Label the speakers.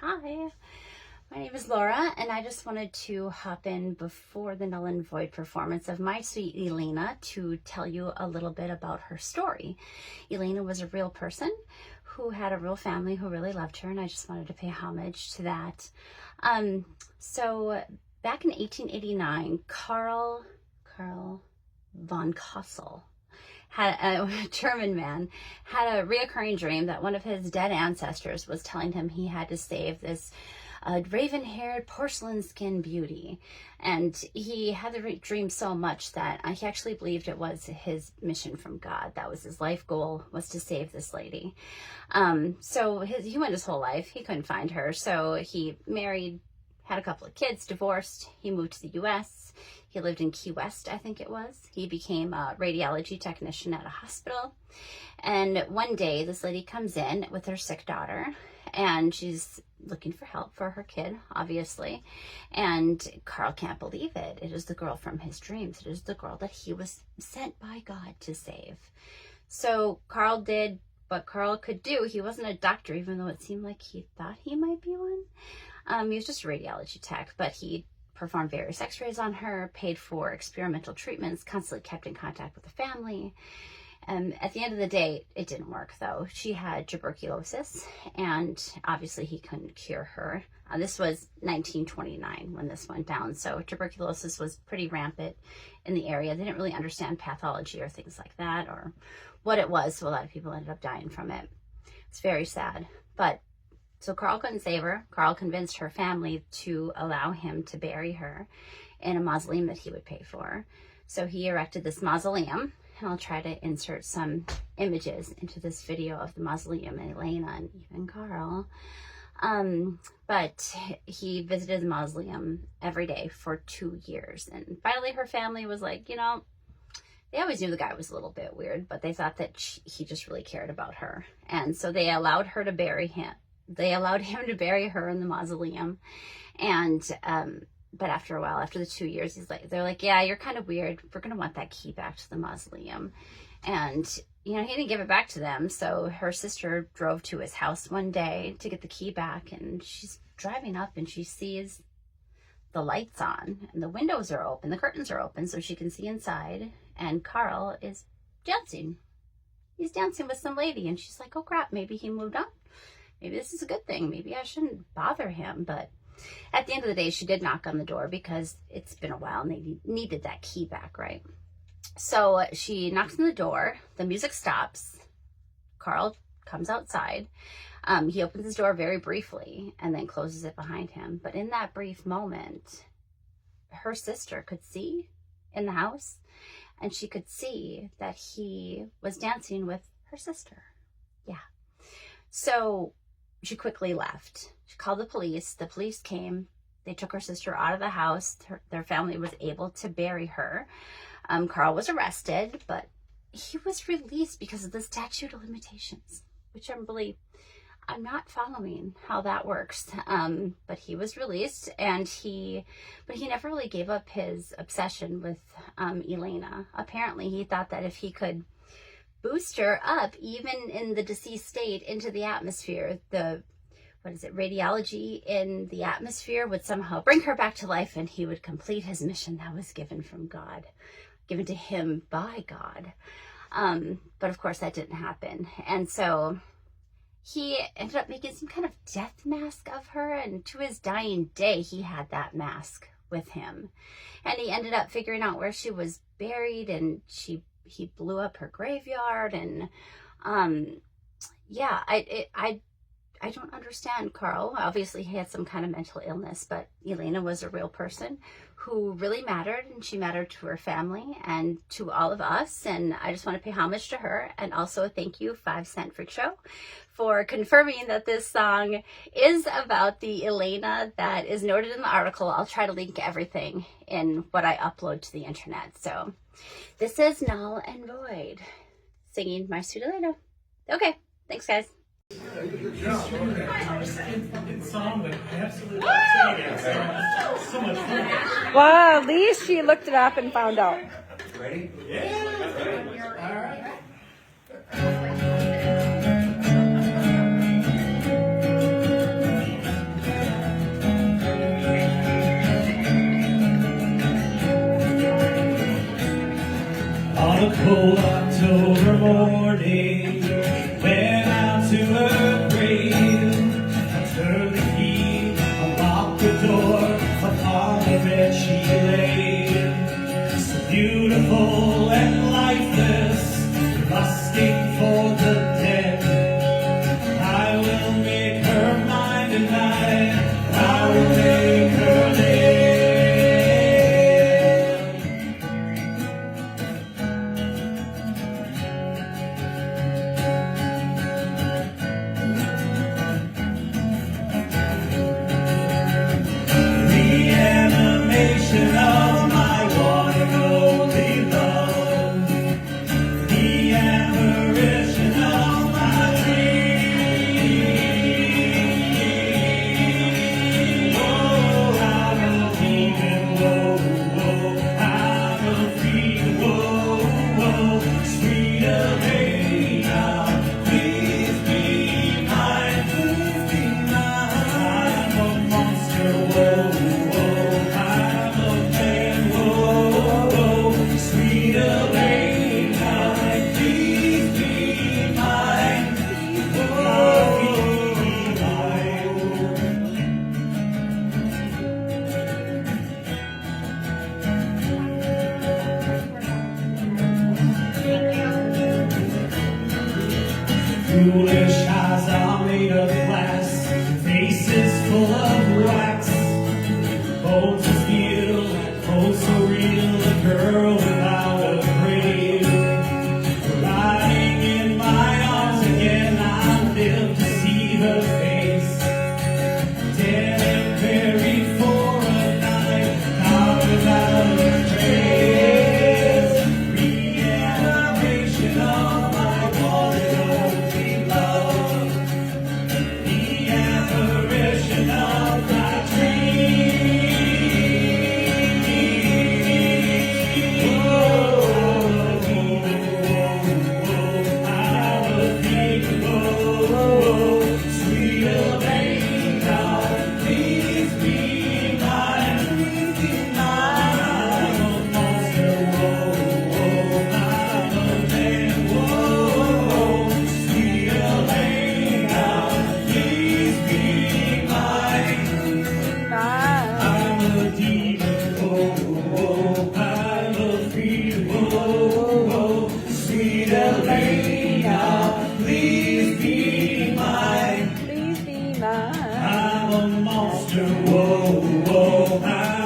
Speaker 1: Hi, my name is Laura, and I just wanted to hop in before the Null and Void performance of my Sweet Elena to tell you a little bit about her story. Elena was a real person who had a real family who really loved her, and I just wanted to pay homage to that. So back in 1889, Karl von Kassel, had a German man, had a reoccurring dream that one of his dead ancestors was telling him he had to save this raven-haired porcelain skin beauty. And he had the dream so much that he actually believed it was his mission from God. That was his life goal, was to save this lady. So he went his whole life. He couldn't find her. So he married, had a couple of kids, divorced. He moved to the U.S. He lived in Key West, I think it was. He became a radiology technician at a hospital. And one day, this lady comes in with her sick daughter, and she's looking for help for her kid, obviously. And Karl can't believe it. It is the girl from his dreams. It is the girl that he was sent by God to save. So Karl did what Karl could do. He wasn't a doctor, even though it seemed like he thought he might be one. He was just a radiology tech, but he performed various x-rays on her, paid for experimental treatments, constantly kept in contact with the family. At the end of the day, it didn't work, though. She had tuberculosis, and obviously he couldn't cure her. This was 1929 when this went down, so tuberculosis was pretty rampant in the area. They didn't really understand pathology or things like that, or what it was, so a lot of people ended up dying from it. It's very sad. But so Karl couldn't save her. Karl convinced her family to allow him to bury her in a mausoleum that he would pay for. So he erected this mausoleum, and I'll try to insert some images into this video of the mausoleum and Elena and even Karl. But he visited the mausoleum every day for 2 years. And finally her family was like, you know, they always knew the guy was a little bit weird, but they thought that he just really cared about her. And so they allowed her to bury him. They allowed him to bury her in the mausoleum. And, but after a while, after the 2 years, they're like, yeah, you're kind of weird. We're going to want that key back to the mausoleum. And, you know, he didn't give it back to them. So her sister drove to his house one day to get the key back. And she's driving up and she sees the lights on and the windows are open. The curtains are open so she can see inside. And Karl is dancing. He's dancing with some lady. And she's like, oh, crap, maybe he moved on. Maybe this is a good thing. Maybe I shouldn't bother him. But at the end of the day, she did knock on the door because it's been a while and they needed that key back, right? So she knocks on the door. The music stops. Karl comes outside. He opens his door very briefly and then closes it behind him. But in that brief moment, her sister could see in the house, and she could see that he was dancing with her sister. Yeah. So she quickly left. She called the police. The police came. They took her sister out of the house. Their family was able to bury her. Karl was arrested, but he was released because of the statute of limitations, which I'm not following how that works. But he was released, and he never really gave up his obsession with Elena. Apparently, he thought that if he could boost her up, even in the deceased state, into the atmosphere, radiology in the atmosphere would somehow bring her back to life, and he would complete his mission that was given from God, given to him by God. But of course that didn't happen. And so he ended up making some kind of death mask of her, and to his dying day, he had that mask with him. And he ended up figuring out where she was buried, and he blew up her graveyard. And yeah, I don't understand Karl. Obviously he had some kind of mental illness, but Elena was a real person who really mattered, and she mattered to her family and to all of us. And I just want to pay homage to her, and also a thank you, 5 Cent Freak Show, for confirming that this song is about the Elena that is noted in the article. I'll try to link everything in what I upload to the internet. So this is Null and Void singing my Sweet Elena. Okay, thanks guys.
Speaker 2: Well, at least she looked it up and found out.
Speaker 3: Ready? Yeah. All right. cold October morning, went out to her grave. I turned the key, unlocked the door, upon the bed she lay. So beautiful and lifeless, lusting for the dead. I will make her mine tonight, I will make her live. The animation of my one and only love, the apparition of my dream. Oh, I'm a feeling, whoa, whoa, I'm a feeling, whoa, whoa, sweet Elena, please be mine, please be mine. I'm a monster, whoa, whoa, I'm a man, whoa, whoa, sweet Elena, please be mine, whoa, be mine. Foolish eyes are made of glass, faces full of wax, bones of steel, oh so real, a girl without a grave. Lying in my arms again, I live to see her face, dead and buried for a night, gone without a trace. Reanimation of my one and only love, the apparition of my dream. Whoa, I'm a feeling, whoa, sweet Elena, please be mine, please be mine. I'm a monster, whoa, I'm a man, whoa, sweet Elena, please be mine. I'm a demon, whoa, I'm a feeling, whoa, sweet Elena, please be mine.
Speaker 2: Please be mine.
Speaker 3: I'm a monster, whoa, I'm